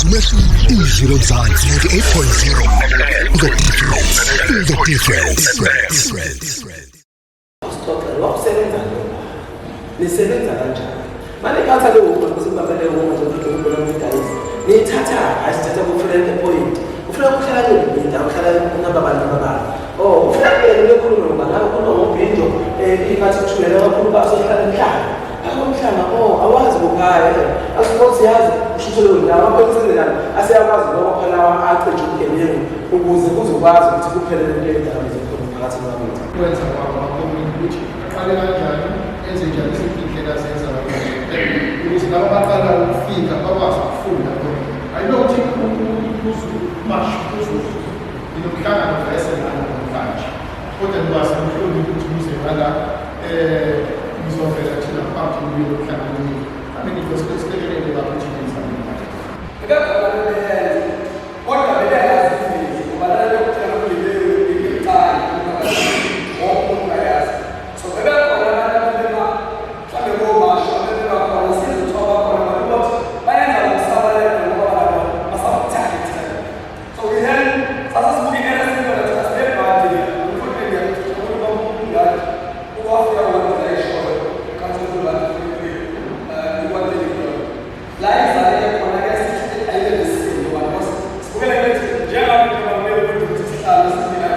Izilo Mzansi 98.0 The difference. Wakusebenza lona nisebenza kanjani manje katha lo uma kusibambele uma zokukhuluma ngomdayisi nithatha asithatha ku friend point ufuna ukuhlala nini indawo uhlala nababantu ababala ufuna ukukhuluma ngomngane kuno ngobhindo ingathi kuthulele kakhulu basohlala emhlaba akomhlaba awazi kuphaya asipothi yazi ushuthele ndawo aphosenzela asiyakwazi ngoba phela aqedwe ugebengu ukuze kuzokwazi ukuthi kuphelele into endaba zokukhuluma phakathi kwabantu kwenza ukuthi aqale kanjani enze njani indlela zenza ukuthi laba baqala ukufika bakwazi ukufunda ayinokuthi inokuhlangana vese lana namhlanje kodwa nikwazi ukuhlonipha ukuthi uze ngala ngizovela thina phambi kuyokuhlangana amini ngizosikelele lapho ukuthi ngizame kodwa beyazi ukuthi ubalala ukuthenga kuleli icala okungayazi so bebekhona abantu bema mhlawumbe ngomasho bebekhona sizithoba khona ukuthi bayenza ukusabalela ngoba basakutarget so we then sasibukela singoba step by step ukuthi ngiyakuthola ngiyakuthola ukwafika kwenzeka kanti ukuthi la izale khona ke sithi ayibesini ngoba sibukela ukuthi njengoba ngibona ukuthi sihlala sibila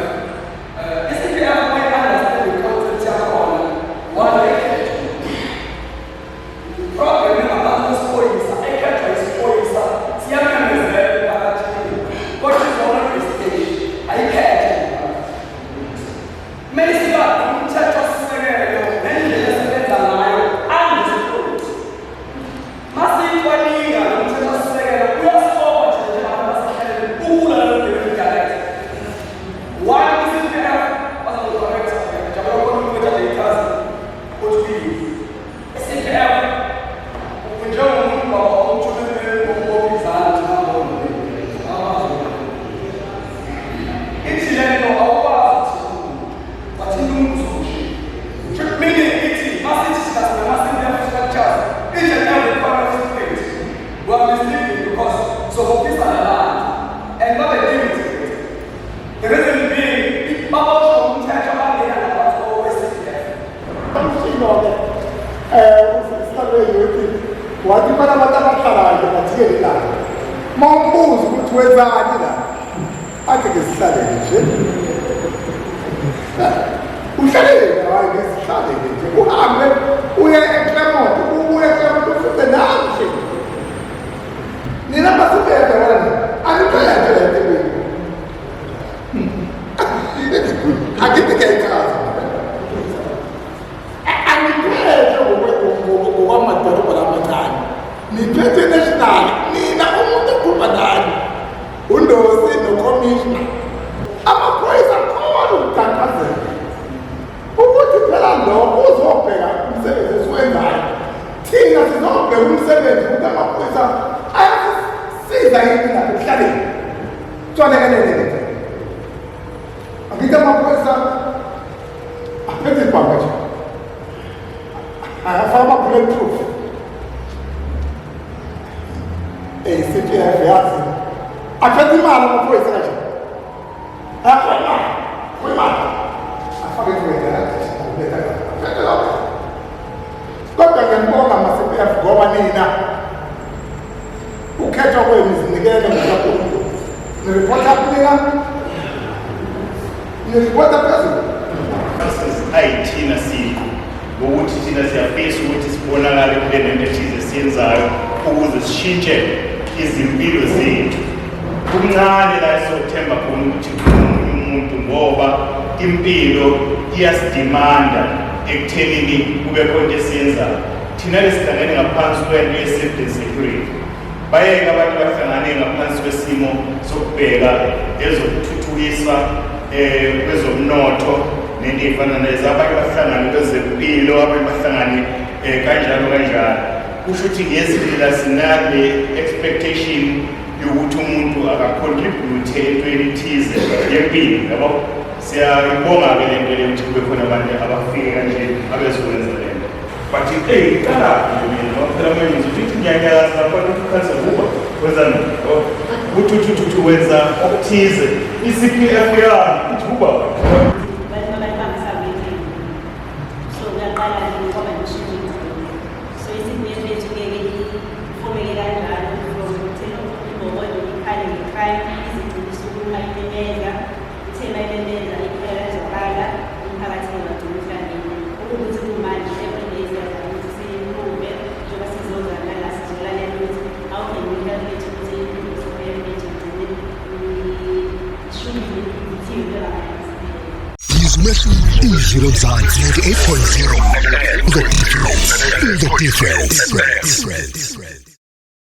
wathi bana batabahlalayo bathike la mawumbuza ukuthi wenzani la athi ke sihlale nje uhlale hayi ngisihlale nje uhambe uye eClermont ubuye eClermont ufike nanje nina basibeka wena angiphela nje le nto akithi ke ichaza ngokwamadola amancane niphethe national nina umuntu okhuluma nani undosi nokomishna amaphoyisa khona ukukhankazela ukuthi phela lo uzobheka umsebenzi esiwenzayo thina sizobheka umsebenzi ukuthi amaphoyisa ayasisiza yini lapho ekuhlaleni tswalekelele akithi amaphoyisa aphethe ibhanga nje ayafaka bulletproof CPF yazi aphethe imali amaphoyisa kanje akhona kwimali afake kwena kodwa ngiyabonga ama-CPF ngoba nina ukhethwa kwenu zinikele ngakakhulu niripota kunika niripota phezulu ayithina sikho ukuthi thina siyafisa ukuthi sibonakale kule nto ethize siyenzayo ukuze sishintshe izimpilo zethu kumncane la sizothemba khona ukuthi umuntu ngoba impilo iyasidimanda ekuthenini kube khona into esiyenzayo thina lesihlangane ngaphansi kwento ye-safety and security bayeke abantu bahlangane ngaphansi kwesimo sokubheka ezokuthuthukisa kwezomnotho nento ey'fana neza abanye bahlangane kwezempilo abanye bahlangane kanjalo kusho ukuthi ngezindlela sinale expectation yokuthi umuntu akacontribute entweni ethize yempilo yabo siyayibonga-ke le nto le ukuthi kube khona abantu abafike kanje abezokwenza le nto but iqalaphi mina phela manje ukuthi nyanyakazi lapho ukukhanisa kuba wenzani ukuthi wenza okuthize i-CPF yami ithi kuba Izilo Mzansi 98.0 The difference.